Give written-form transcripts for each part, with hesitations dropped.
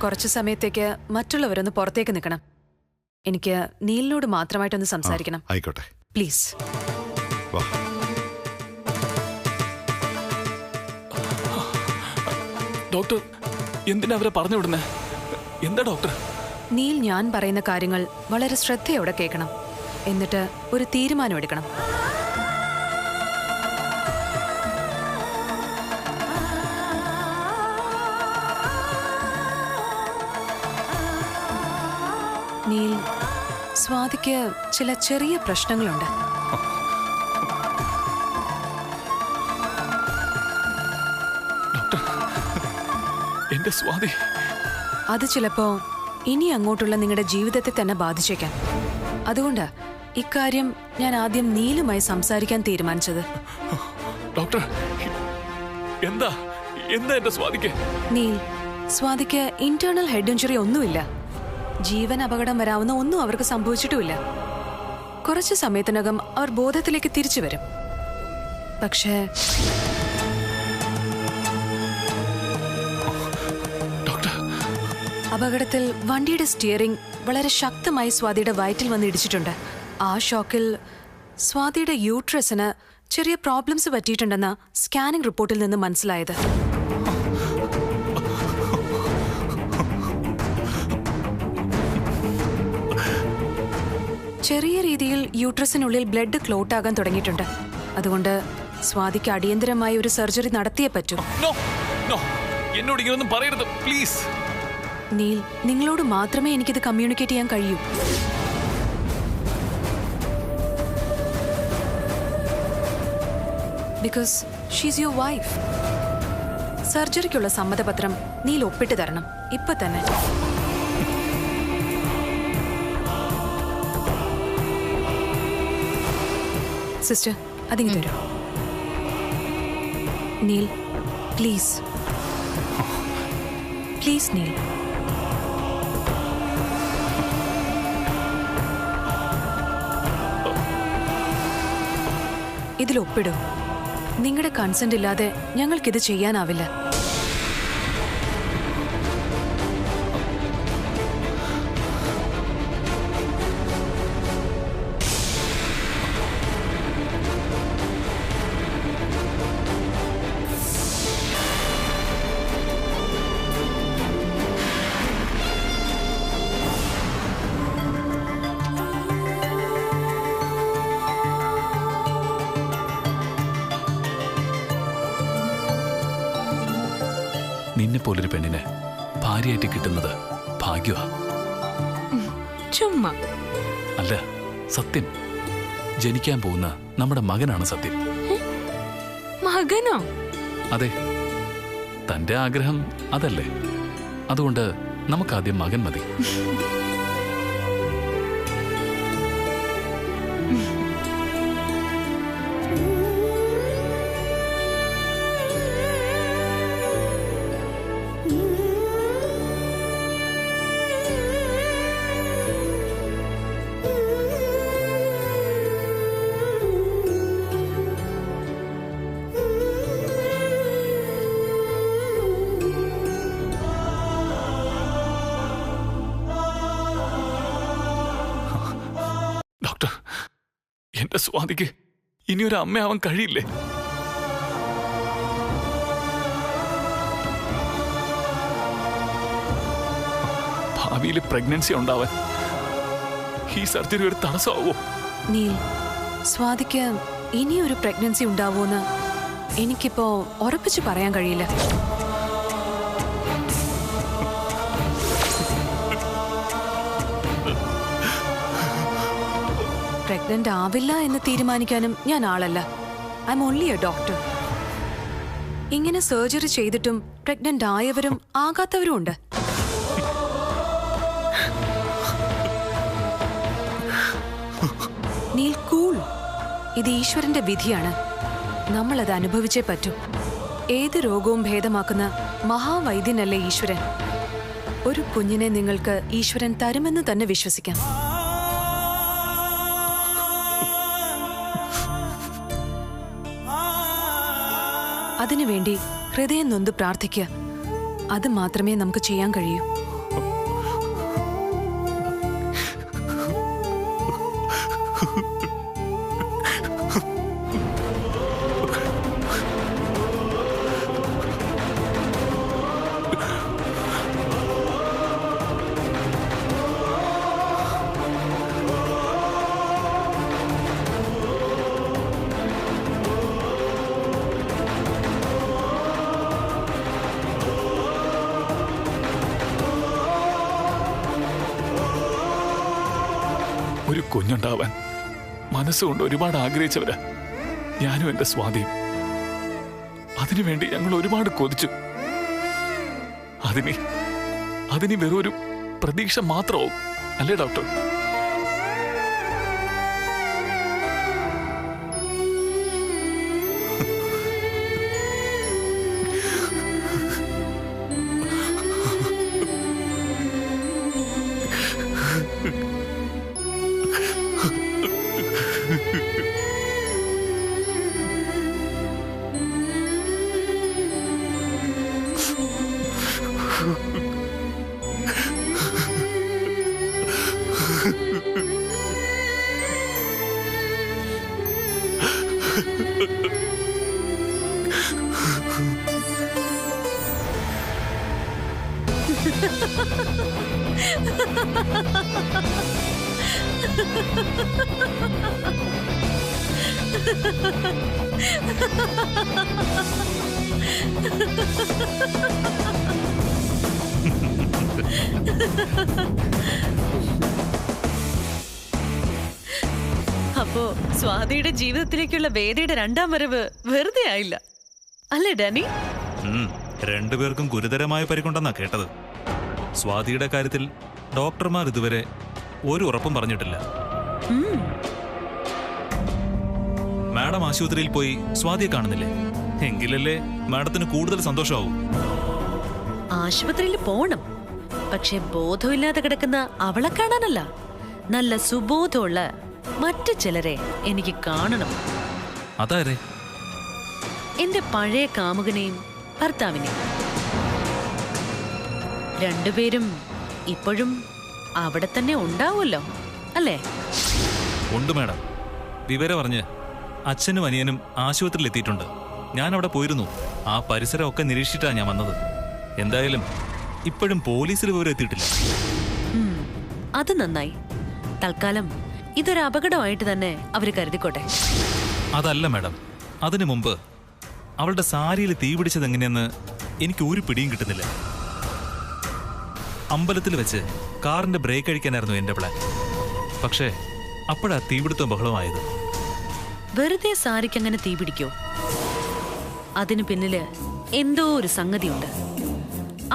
കുറച്ചു സമയത്തേക്ക് മറ്റുള്ളവരൊന്ന് പുറത്തേക്ക് നിൽക്കണം. എനിക്ക് നീലിനോട് മാത്രമായിട്ടൊന്ന് സംസാരിക്കണം. ആയിക്കോട്ടെ, പ്ലീസ്. ഡോക്ടർ, എന്തിനാ അവരെ പറഞ്ഞു വിടുന്നേ? എന്താ ഡോക്ടർ? നീൽ, ഞാൻ പറയുന്ന കാര്യങ്ങൾ വളരെ ശ്രദ്ധയോടെ കേൾക്കണം. എന്നിട്ട് ഒരു തീരുമാനം എടുക്കണം. നീൽ, സ്വാതിക്ക് ചില ചെറിയ പ്രശ്നങ്ങളുണ്ട്. എന്റെ സ്വാതി, അത് ചിലപ്പോ ഇനി അങ്ങോട്ടുള്ള നിങ്ങളുടെ ജീവിതത്തെ തന്നെ ബാധിച്ചേക്കാം. അതുകൊണ്ട് ഇക്കാര്യം ഞാൻ ആദ്യം നീലുമായി സംസാരിക്കാൻ തീരുമാനിച്ചത്. ഡോക്ടർ, എന്താ എന്താ എന്റെ സ്വാതിക്ക്? നീൽ, സ്വാതിക്ക് ഇന്റേണൽ ഹെഡ് ഇഞ്ചുറി ഒന്നുമില്ല. ജീവൻ അപകടം വരാവുന്ന ഒന്നും അവർക്ക് സംഭവിച്ചിട്ടുമില്ല. കുറച്ചു സമയത്തിനകം അവർ ബോധത്തിലേക്ക് തിരിച്ചു വരും. പക്ഷേ അപകടത്തിൽ വണ്ടിയുടെ സ്റ്റിയറിംഗ് വളരെ ശക്തമായി സ്വാതിയുടെ വയറ്റിൽ വന്ന് ഇടിച്ചിട്ടുണ്ട്. ആ ഷോക്കിൽ സ്വാതിയുടെ യൂട്രസിന് ചെറിയ പ്രോബ്ലംസ് പറ്റിയിട്ടുണ്ടെന്ന സ്കാനിംഗ് റിപ്പോർട്ടിൽ നിന്ന് മനസ്സിലായത്. ചെറിയ രീതിയിൽ യൂട്രസിനുള്ളിൽ ബ്ലഡ് ക്ലോട്ട് ആകാൻ തുടങ്ങിയിട്ടുണ്ട്. അതുകൊണ്ട് സ്വാതിക്ക് അടിയന്തരമായി ഒരു സർജറി നടത്തിയേ പറ്റൂ. എന്നോട് ഇങ്ങനൊന്നും പറയരുത് പ്ലീസ്. നീൽ, നിങ്ങളോട് മാത്രമേ എനിക്കിത് കമ്മ്യൂണിക്കേറ്റ് ചെയ്യാൻ കഴിയൂ. Because she's your wife. സർജറിക്കുള്ള സമ്മതപത്രം നീൽ ഒപ്പിട്ട് തരണം ഇപ്പൊ തന്നെ. സിസ്റ്റർ, അതിങ്ങ് തരൂ. Neel, please please Neel. ഇതിൽ ഒപ്പിടൂ. നിങ്ങളുടെ കൺസെന്റ് ഇല്ലാതെ ഞങ്ങൾക്കിത് ചെയ്യാനാവില്ല. നിന്നെ പോലൊരു പെണ്ണിനെ ഭാര്യയായിട്ട് കിട്ടുന്നത് ഭാഗ്യമാ. ചുമ്മാ അല്ല, സത്യം. ജനിക്കാൻ പോകുന്ന നമ്മുടെ മകനാണ് സത്യം. മകനോ? അതെ, തന്റെ ആഗ്രഹം അതല്ലേ. അതുകൊണ്ട് നമുക്കാദ്യം മകൻ മതി. ഡോക്ടർ, എന്റെ സ്വാതിക്ക് ഇനിയൊരു അമ്മയാവാൻ കഴിയില്ലേ? ഭാവിയിൽ പ്രഗ്നൻസി ഉണ്ടാവാൻ ഈ സർജറി ഒരു തടസ്സമാവോ? നീൽ, സ്വാതിക്ക് ഇനിയൊരു പ്രഗ്നൻസി ഉണ്ടാവോന്ന് എനിക്കിപ്പോ ഉറപ്പിച്ചു പറയാൻ കഴിയില്ല. പ്രഗ്നന്റ് ആവില്ല എന്ന് തീരുമാനിക്കാനും ഞാൻ ആളല്ല. I'm only a doctor. ഇങ്ങനെ സർജറി ചെയ്തിട്ടും പ്രഗ്നന്റ് ആയവരും ആകാത്തവരും ഉണ്ട്. നീൽ, കൂൾ. ഇത് ഈശ്വരന്റെ വിധിയാണ്. നമ്മളത് അനുഭവിച്ചേ പറ്റൂ. ഏത് രോഗവും ഭേദമാക്കുന്ന മഹാവൈദ്യനല്ലേ ഈശ്വരൻ. ഒരു കുഞ്ഞിനെ നിങ്ങൾക്ക് ഈശ്വരൻ തരുമെന്ന് തന്നെ വിശ്വസിക്കാം. അതിനുവേണ്ടി ഹൃദയം നൊന്ത് പ്രാർത്ഥിക്കുക. അത് മാത്രമേ നമുക്ക് ചെയ്യാൻ കഴിയൂ. ഒരു കുഞ്ഞുണ്ടാവാൻ മനസ്സുകൊണ്ട് ഒരുപാട് ആഗ്രഹിച്ചവരാ ഞാനും എന്റെ സ്വാതിയും. അതിനുവേണ്ടി ഞങ്ങൾ ഒരുപാട് കൊതിച്ചു. അതിന് വെറും ഒരു പ്രതീക്ഷ മാത്രമാവും അല്ലേ ഡോക്ടർ? അപ്പോ സ്വാതിയുടെ ജീവിതത്തിലേക്കുള്ള വേദിയുടെ രണ്ടാം വരവ് വെറുതെ ആയില്ല അല്ലേ ഡാനി? രണ്ടുപേർക്കും ഗുരുതരമായ പരിക്കുണ്ടെന്നാ കേട്ടത്. സ്വാതിയുടെ കാര്യത്തിൽ ഡോക്ടർമാർ ഇതുവരെ ഒരു ഉറപ്പും പറഞ്ഞിട്ടില്ല. മാഡം ആശുപത്രിയിൽ പോയി സ്വാതിയെ കാണുന്നില്ലേ? എങ്കിലല്ലേ മാഡത്തിന് കൂടുതൽ സന്തോഷമാവും. ആശുപത്രിയിൽ പോണം, പക്ഷെ ബോധമില്ലാതെ കിടക്കുന്ന അവളെ കാണാനല്ല, നല്ല സുബോധമുള്ള മറ്റു ചിലരെ എനിക്ക് കാണണം. അതാരെ? എന്റെ പഴയ കാമുകനെയും ഭർത്താവിനെയും. രണ്ടുപേരും ഇപ്പോഴും അവിടെ തന്നെ ഉണ്ടാവുമല്ലോ അല്ലേ? ഉണ്ട് മാഡം. വിവരം പറഞ്ഞ് അച്ഛനും അനിയനും ആശുപത്രിയിൽ എത്തിയിട്ടുണ്ട്. ഞാൻ അവിടെ പോയിരുന്നു. ആ പരിസരമൊക്കെ നിരീക്ഷിച്ചിട്ടാണ് ഞാൻ വന്നത്. എന്തായാലും ഇപ്പോഴും പോലീസിൽ വിവരം എത്തിയിട്ടില്ല. അത് നന്നായി. തൽക്കാലം ഇതൊരു അപകടമായിട്ട് തന്നെ അവര് കരുതിക്കോട്ടെ. അതല്ല മാഡം, അതിനു മുമ്പ് അവളുടെ സാരിയിൽ തീ പിടിച്ചത് എങ്ങനെയെന്ന് എനിക്ക് ഒരു പിടിയും കിട്ടുന്നില്ല. അമ്പലത്തിൽ വെച്ച് കാറിന്റെ ബ്രേക്ക് അഴിക്കാനായിരുന്നു എന്റെ പ്ലാൻ. പക്ഷേ അപ്പോഴാ തീപിടുത്തം ബഹളമായത്. വെറുതെ സാരിക്ക് അങ്ങനെ തീ പിടിക്കോ? അതിനു പിന്നില് എന്തോ ഒരു സംഗതിയുണ്ട്.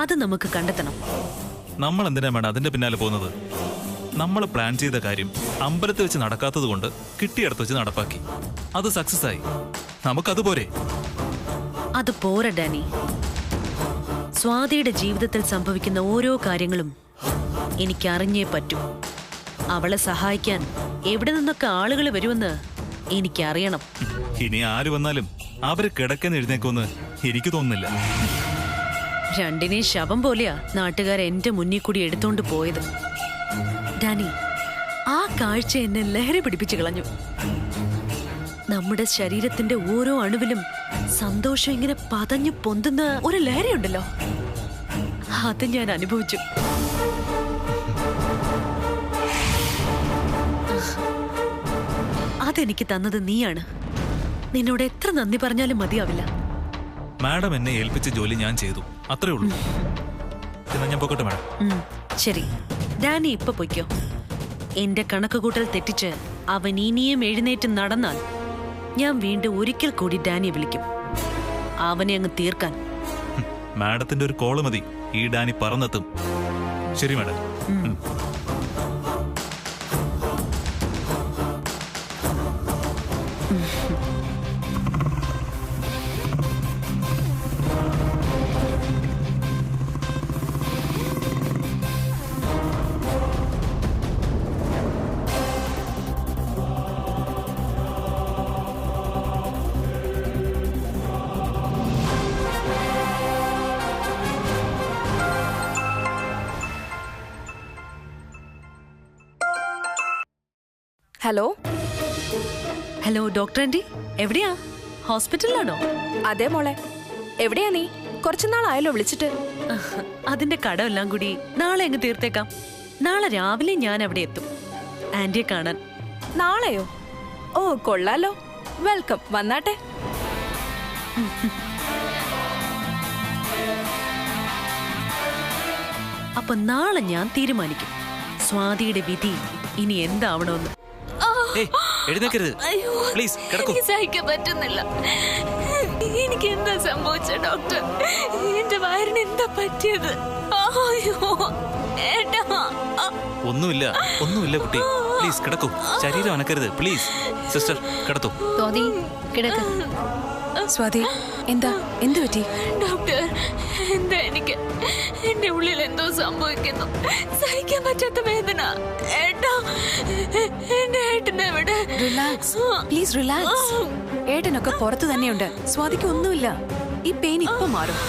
അത് നമുക്ക് കണ്ടെത്തണം. നമ്മൾ എന്തിനാ മാഡം അതിന്റെ പിന്നാലെ പോകുന്നത്? നമ്മൾ പ്ലാൻ ചെയ്ത കാര്യം അമ്പലത്തിൽ വെച്ച് നടക്കാത്തത് കൊണ്ട് കിട്ടിയടത്ത് വെച്ച് നടപ്പാക്കി. അത് സക്സസ് ആയി. നമുക്കതുപോരെ? അത് പോരാ ഡാനി. സ്വാതിയുടെ ജീവിതത്തിൽ സംഭവിക്കുന്ന ഓരോ കാര്യങ്ങളും എനിക്ക് അറിഞ്ഞേ പറ്റൂ. അവളെ സഹായിക്കാൻ എവിടെ നിന്നൊക്കെ ആളുകൾ വരുമെന്ന് എനിക്കറിയണം. ഇനി ആര് വന്നാലും അവര് കിടക്കാൻ എഴുന്നേക്കുമെന്ന് എനിക്ക് തോന്നുന്നില്ല. രണ്ടിനെയും ശവം പോലെയാ നാട്ടുകാർ എന്റെ മുന്നിൽ കൂടി എടുത്തോണ്ട് പോയത്. ഡാനി, ആ കാഴ്ച എന്നെ ലഹരി പിടിപ്പിച്ചു കളഞ്ഞു. നമ്മുടെ ശരീരത്തിന്റെ ഓരോ അണുവിലും സന്തോഷം ഇങ്ങനെ പതഞ്ഞു പൊന്തുന്ന ഒരു ലഹരിയുണ്ടല്ലോ, അത് ഞാൻ അനുഭവിച്ചു. അതെനിക്ക് തന്നത് നീയാണ്. നിന്നോട് എത്ര നന്ദി പറഞ്ഞാലും മതിയാവില്ല. മാഡം എന്നെ ഏൽപ്പിച്ച ജോലി ഞാൻ ചെയ്തു, അത്രേ ഉള്ളൂ. എന്നാ ഞാൻ പോകട്ടെ മാഡം. ശരി, ഡാനി ഇപ്പൊ പൊയ്ക്കോ. എന്റെ കണക്കുകൂട്ടൽ തെറ്റിച്ച് അവൻ ഇനിയും എഴുന്നേറ്റ് നടന്നാൽ ഞാൻ വീണ്ടും ഒരിക്കൽ കൂടി ഡാനിയെ വിളിക്കും, അവനെ അങ്ങ് തീർക്കാൻ. മാഡത്തിന്റെ ഒരു കോള് മതി, ഈ ഡാനി പറന്നെത്തും. ശരി madam. Hello hello doctor anti, എവിടെയാ? ഹോസ്പിറ്റലിലാണോ? അതെ മോളെ, എവിടെയാ നീ? കുറച്ചുനാളായല്ലോ വിളിച്ചിട്ട്. അതിന്റെ കടമെല്ലാം കൂടി നാളെ അങ്ങ് തീർത്തേക്കാം. നാളെ രാവിലെ ഞാൻ അവിടെ എത്തും ആന്റിയെ കാണാൻ. നാളെയോ? ഓ കൊള്ളാലോ, വെൽക്കം, വന്നാട്ടെ. അപ്പൊ നാളെ ഞാൻ തീരുമാനിക്കും സ്വാതിയുടെ വിധി ഇനി എന്താവണമെന്ന്. എഴുന്നേക്കരുത് പ്ലീസ്, കിടക്കൂ. സഹിക്കാൻ പറ്റുന്നില്ല. എനിക്ക് എന്താ സംഭവിച്ച ഡോക്ടർ? എന്റെ വയറിന് എന്താ പറ്റിയത്? ഒന്നുമില്ല ഒന്നുമില്ല കുട്ടി, പ്ലീസ് കിടക്കൂ. ശരീരം അനക്കരുത് പ്ലീസ്. സിസ്റ്റർ കിടത്തു. സ്വാതി കിടക്ക്. സ്വാതി, എന്താ, എന്തു പറ്റി? ഡോക്ടർ, എന്താ എനിക്ക് എന്റെ ഉള്ളിൽ എന്തോ സംഭവിക്കുന്നു. സഹിക്കാൻ പറ്റാത്ത വേദന. ഏട്ടാ, എന്റെ ഏട്ടനെവിടെ? Relax, please relax. ഏട്ടനൊക്കെ പുറത്തു തന്നെയുണ്ട്. സ്വാതിക്ക് ഒന്നുമില്ല. ഈ പെയിൻ ഇപ്പൊ മാറും.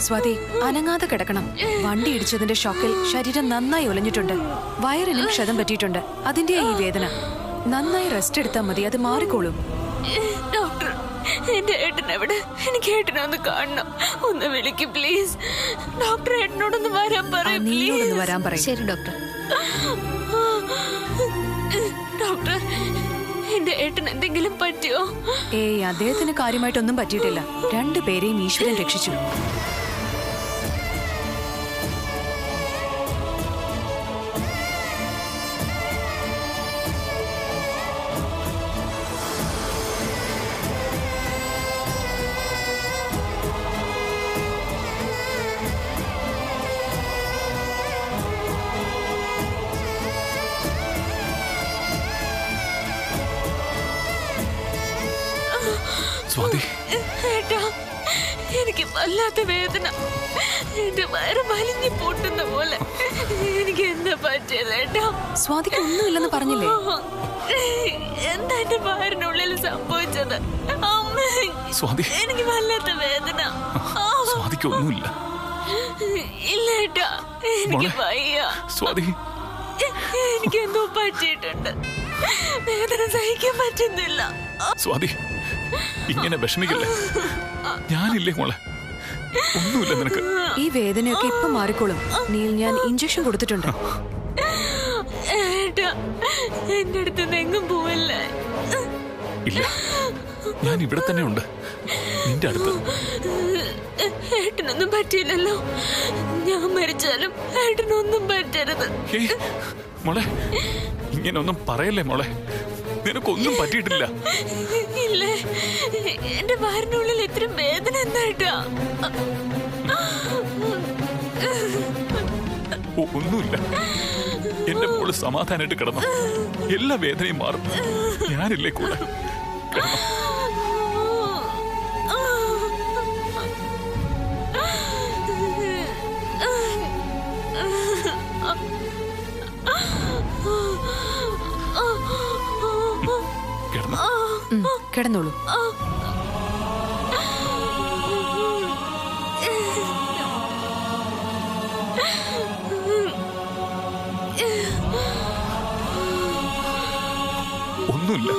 സ്വാതി, അനങ്ങാതെ കിടക്കണം. വണ്ടി ഇടിച്ചതിന്റെ ഷോക്കിൽ ശരീരം നന്നായി ഒലഞ്ഞിട്ടുണ്ട്. വയറിനും ക്ഷതം പറ്റിയിട്ടുണ്ട്. അതിന്റെ ഈ വേദന. നന്നായി റെസ്റ്റ് എടുത്താൽ മതി, അത് മാറിക്കോളും. ഡോക്ടർ, എന്റെ ഏട്ടൻ എവിടെ? എനിക്ക് ഏട്ടനെ ഒന്ന് കാണണം. ഒന്ന് വിളിക്കും പ്ലീസ്. ഡോക്ടർ, ഏട്ടനോടൊന്ന് വരാൻ പറയും. നീയോടൊന്ന് വരാൻ പറയും. ശരി ഡോക്ടർ. ഡോക്ടർ, എന്റെ ഏട്ടൻ എന്തെങ്കിലും പറ്റിയോ? ഏയ്, അദ്ദേഹത്തിന് കാര്യമായിട്ടൊന്നും പറ്റിയിട്ടില്ല. രണ്ടുപേരെയും ഈശ്വരൻ രക്ഷിച്ചു. സ്വാതി, ഏട്ടാ, എനിക്ക് വല്ലാത്ത വേദന. എന്റെ വയറ് വലിഞ്ഞു പൊട്ടുന്ന പോലെ. എനിക്ക് എന്താ പറ്റിയത് ഏട്ടാ? സ്വാതിക്ക് ഒന്നുമില്ലെന്ന് പറഞ്ഞില്ലേ? എന്താ എന്റെ വയറിനുള്ളിൽ സംഭവിച്ചത്? അമ്മേ, സ്വാതി, എനിക്ക് വല്ലാത്ത വേദന. സ്വാതിക്ക് ഒന്നുമില്ല. ഇല്ല ഏട്ടാ, എനിക്ക് മോളെ, വയ്യ. സ്വാതി, എനിക്ക് എന്തോ പറ്റിയിട്ടുണ്ട്. വേദന സഹിക്കാൻ പറ്റുന്നില്ല. സ്വാതി, ഇങ്ങനെ വിഷമിക്കില്ലേ? ഞാനില്ലേ മോളെ, ഒന്നുമില്ല നിനക്ക്. ഈ വേദനയൊക്കെ ഇപ്പൊ മാറിക്കോളും. നീൽ, ഞാൻ ഇഞ്ചക്ഷൻ കൊടുത്തിട്ടുണ്ട്. ഏട്ടാ, എന്റെ അടുത്ത് എങ്ങും പോവല്ലേ? ഇല്ല, ഞാൻ ഇവിടെ തന്നെ ഉണ്ട്, നിന്റെ അടുത്ത്. ഏട്ടനൊന്നും പറ്റിയില്ലല്ലോ. ഞാൻ മരിച്ചാലും ഏട്ടനൊന്നും പറ്റരുത്. ഏയ് മോളെ, ഇങ്ങനൊന്നും പറയല്ലേ മോളെ, നിനക്കൊന്നും പറ്റിയിട്ടില്ല. ഇല്ലേ, എന്റെ വയറിനുള്ളിൽ ഇത്രയും വേദന എന്തായിട്ടാ? ഒന്നുമില്ല, എന്റെ മോള് സമാധാനായിട്ട് കിടന്നു. എല്ലാ വേദനയും മാറും. ഞാനില്ലേ കൂടെ. കിടന്നോ. കിടന്നോ. കിടന്നോളൂ. ഒന്നുമില്ല.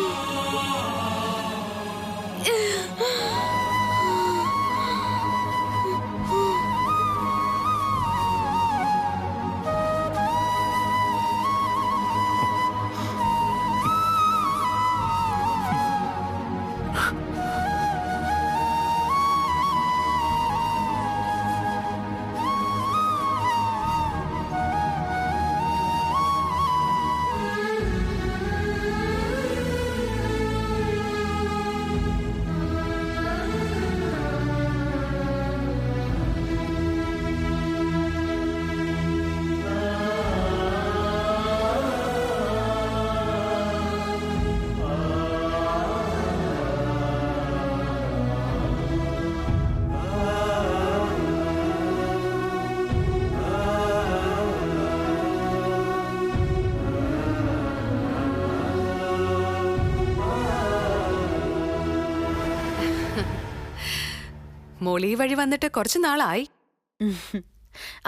മോളി വഴി വന്നിട്ട് കുറച്ചു നാളായി.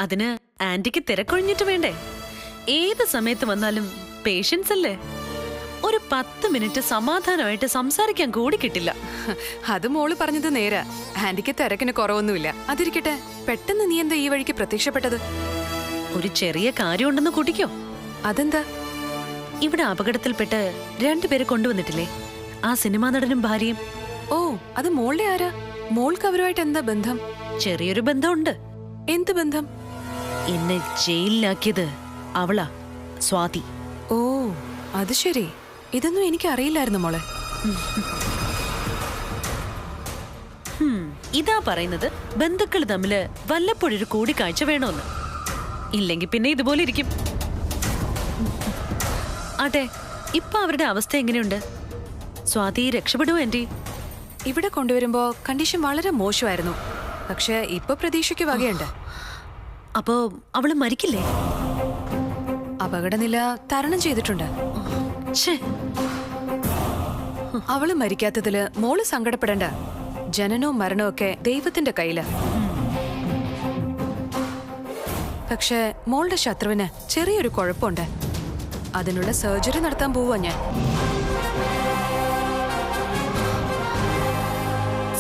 അതിന് ആന്റിക്ക് തിരക്കൊഴിഞ്ഞിട്ട് വേണ്ടേ? ഏത് സമയത്ത് വന്നാലും പേഷ്യൻസ് അല്ലേ. ഒരു 10 മിനിറ്റ് സമാധാനമായിട്ട് സംസാരിക്കാൻ കൂടി കിട്ടില്ല. അത് മോള് പറഞ്ഞത് നേരാ. ആന്റിക്ക് തിരക്കിന് കുറവൊന്നുമില്ല. അതിരിക്കട്ടെ, പെട്ടെന്ന് നീ എന്താ ഈ വഴിക്ക് പ്രത്യക്ഷപ്പെട്ടത്? ഒരു ചെറിയ കാര്യമുണ്ടെന്ന് കൂട്ടിക്കോ. അതെന്താ? ഇവിടെ അപകടത്തിൽപ്പെട്ട് 2 പേരെ കൊണ്ടുവന്നിട്ടില്ലേ, ആ സിനിമാ നടനും ഭാര്യയും. ഓ, അത് മോളുടെ ആരാ? മോൾക്ക് അവരുമായിട്ട് എന്താ ബന്ധം? ചെറിയൊരു ബന്ധമുണ്ട്. എന്ത് ബന്ധം? എന്നെ ജയിലിലാക്കിയത് അവളാ, സ്വാതി. ഓ, അത് ശരി. ഇതൊന്നും എനിക്ക് അറിയില്ലായിരുന്നു മോളെ. ഇതാ പറയുന്നത്, ബന്ധുക്കൾ തമ്മില് വല്ലപ്പോഴൊരു കൂടിക്കാഴ്ച വേണോന്ന്. ഇല്ലെങ്കിൽ പിന്നെ ഇതുപോലെ ഇരിക്കും. ആട്ടെ, ഇപ്പൊ അവരുടെ അവസ്ഥ എങ്ങനെയുണ്ട്? സ്വാതി രക്ഷപ്പെടുമോ ആന്റി? ഇവിടെ കൊണ്ടുവരുമ്പോ കണ്ടീഷൻ വളരെ മോശമായിരുന്നു. പക്ഷെ ഇപ്പൊ പ്രതീക്ഷയ്ക്ക് വകയുണ്ട്. അപ്പോ അവള് മരിക്കില്ലേ? അപകടനില തരണം ചെയ്തിട്ടുണ്ട്. ഛേ, അവള് മരിക്കാത്തതില് മോള് സങ്കടപ്പെടണ്ട. ജനനവും മരണവും ഒക്കെ ദൈവത്തിന്റെ കയ്യില്. പക്ഷെ മോളുടെ ശത്രുവിന് ചെറിയൊരു കുഴപ്പമുണ്ട്. അതിനുള്ള സർജറി നടത്താൻ പോവാ ഞാൻ.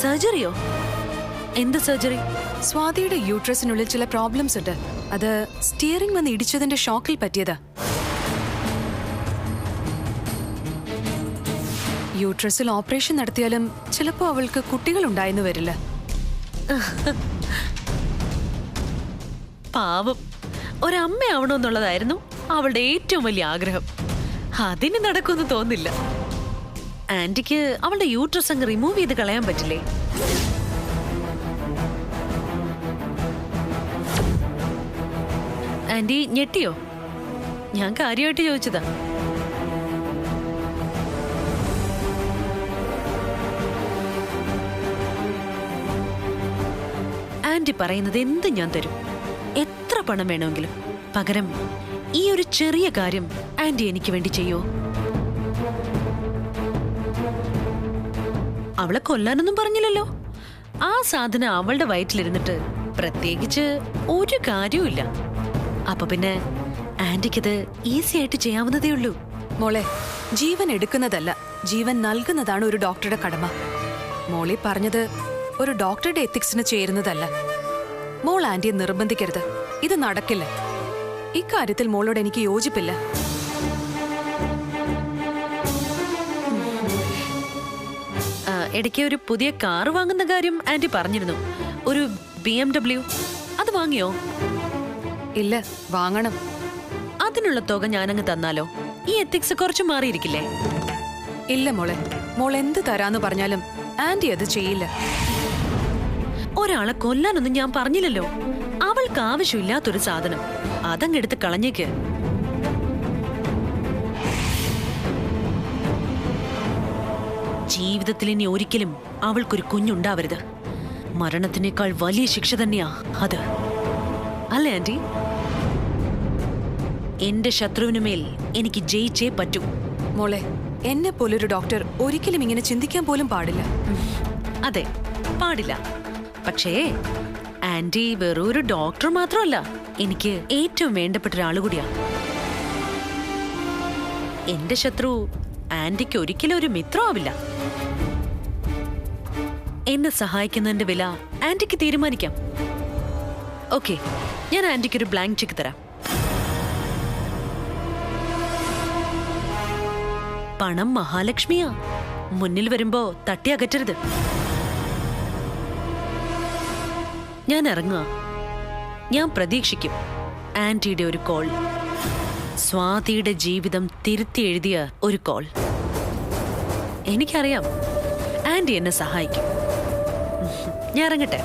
സർജറിയോ? എന്ത് സർജറി? സ്വാതിയുടെ യൂട്രസിനുള്ളിൽ ചില പ്രോബ്ലംസ് ഉണ്ട്. അത് സ്റ്റിയറിംഗ് വന്ന് ഇടിച്ചതിന്റെ ഷോക്കിൽ പറ്റിയതാ. യൂട്രസിൽ ഓപ്പറേഷൻ നടത്തിയാലും ചിലപ്പോ അവൾക്ക് കുട്ടികൾ ഉണ്ടായെന്ന് വരില്ല. പാവം, ഒരമ്മയാവണമെന്നുള്ളതായിരുന്നു അവളുടെ ഏറ്റവും വലിയ ആഗ്രഹം. അതിന് നടക്കുമെന്ന് തോന്നില്ല. ആന്റിക്ക് അവളുടെ യൂട്രസ് അങ്ങ് റിമൂവ് ചെയ്ത് കളയാൻ പറ്റില്ലേ? ആന്റി ഞെട്ടിയോ? ഞാൻ കാര്യമായിട്ട് ചോദിച്ചതാ. ആന്റി പറയുന്നത് എന്ത് ഞാൻ തരും, എത്ര പണം വേണമെങ്കിലും. പകരം ഈ ഒരു ചെറിയ കാര്യം ആന്റി എനിക്ക് വേണ്ടി ചെയ്യോ? അവളെ കൊല്ലാനൊന്നും പറഞ്ഞില്ലല്ലോ. ആ സാധനം അവളുടെ വയറ്റിലിരുന്നിട്ട് പ്രത്യേകിച്ച് ഒരു കാര്യവുമില്ല. അപ്പൊ പിന്നെ ആന്റിക്കത് ഈസി ആയിട്ട് ചെയ്യാവുന്നതേ ഉള്ളൂ. മോളെ, ജീവൻ എടുക്കുന്നതല്ല, ജീവൻ നൽകുന്നതാണ് ഒരു ഡോക്ടറുടെ കടമ. മോളി പറഞ്ഞത് ഒരു ഡോക്ടറുടെ എത്തിക്സിന് ചേരുന്നതല്ല. മോൾ ആന്റിയെ നിർബന്ധിക്കരുത്. ഇത് നടക്കില്ല. ഇക്കാര്യത്തിൽ മോളോട് എനിക്ക് യോജിപ്പില്ല. ഇടയ്ക്ക് ഒരു പുതിയ കാർ വാങ്ങുന്ന കാര്യം ആന്റി പറഞ്ഞിരുന്നു. ഒരു BMW. അത് വാങ്ങിയോ? ഇല്ല, വാങ്ങണം. അതിനുള്ള തുക ഞാനങ്ങ് തന്നാലോ? ഈ എത്തിക്സ് കുറച്ച് മാറിയിരിക്കില്ലേ? ഇല്ല മോളെ, മോൾ എന്ത് തരാന്ന് പറഞ്ഞാലും ആന്റി അത് ചെയ്യില്ല. ഒരാളെ കൊല്ലാനൊന്നും ഞാൻ പറഞ്ഞില്ലല്ലോ. അവൾക്ക് ആവശ്യമില്ലാത്തൊരു സാധനം അതങ്ങെടുത്ത് കളഞ്ഞേക്ക്. ജീവിതത്തിൽ ഇനി ഒരിക്കലും അവൾക്കൊരു കുഞ്ഞുണ്ടാവരുത്. മരണത്തിനേക്കാൾ വലിയ ശിക്ഷ തന്നെയാ അത്, അല്ലേ ആന്റി? എന്റെ ശത്രുവിനുമേൽ എനിക്ക് ജയിച്ചേ പറ്റൂ. മോളെ, എന്നെ പോലൊരു ഡോക്ടർ ഒരിക്കലും ഇങ്ങനെ ചിന്തിക്കാൻ പോലും പാടില്ല. അതെ, പാടില്ല. പക്ഷേ ആന്റി വെറൊരു ഡോക്ടർ മാത്രമല്ല, എനിക്ക് ഏറ്റവും വേണ്ടപ്പെട്ട ഒരാൾ കൂടിയാ. എന്റെ ശത്രു ആന്റിക്ക് ഒരിക്കലും ഒരു മിത്രമാവില്ല. എന്നെ സഹായിക്കുന്നതിന്റെ വില ആന്റിക്ക് തീരുമാനിക്കാം. ഓക്കെ, ഞാൻ ആന്റിക്ക് ഒരു ബ്ലാങ്ക് ചെക്ക് തരാം. പണം മഹാലക്ഷ്മിയാ. മുന്നിൽ വരുമ്പോ തട്ടി അകറ്റരുത്. ഞാൻ ഇറങ്ങുക. ഞാൻ പ്രതീക്ഷിക്കും ആന്റിയുടെ ഒരു കോൾ. സ്വാതിയുടെ ജീവിതം തിരുത്തി എഴുതിയ ഒരു കോൾ. എനിക്കറിയാം ആന്റി എന്നെ സഹായിക്കും. ഞാൻ ഇറങ്ങട്ടെ.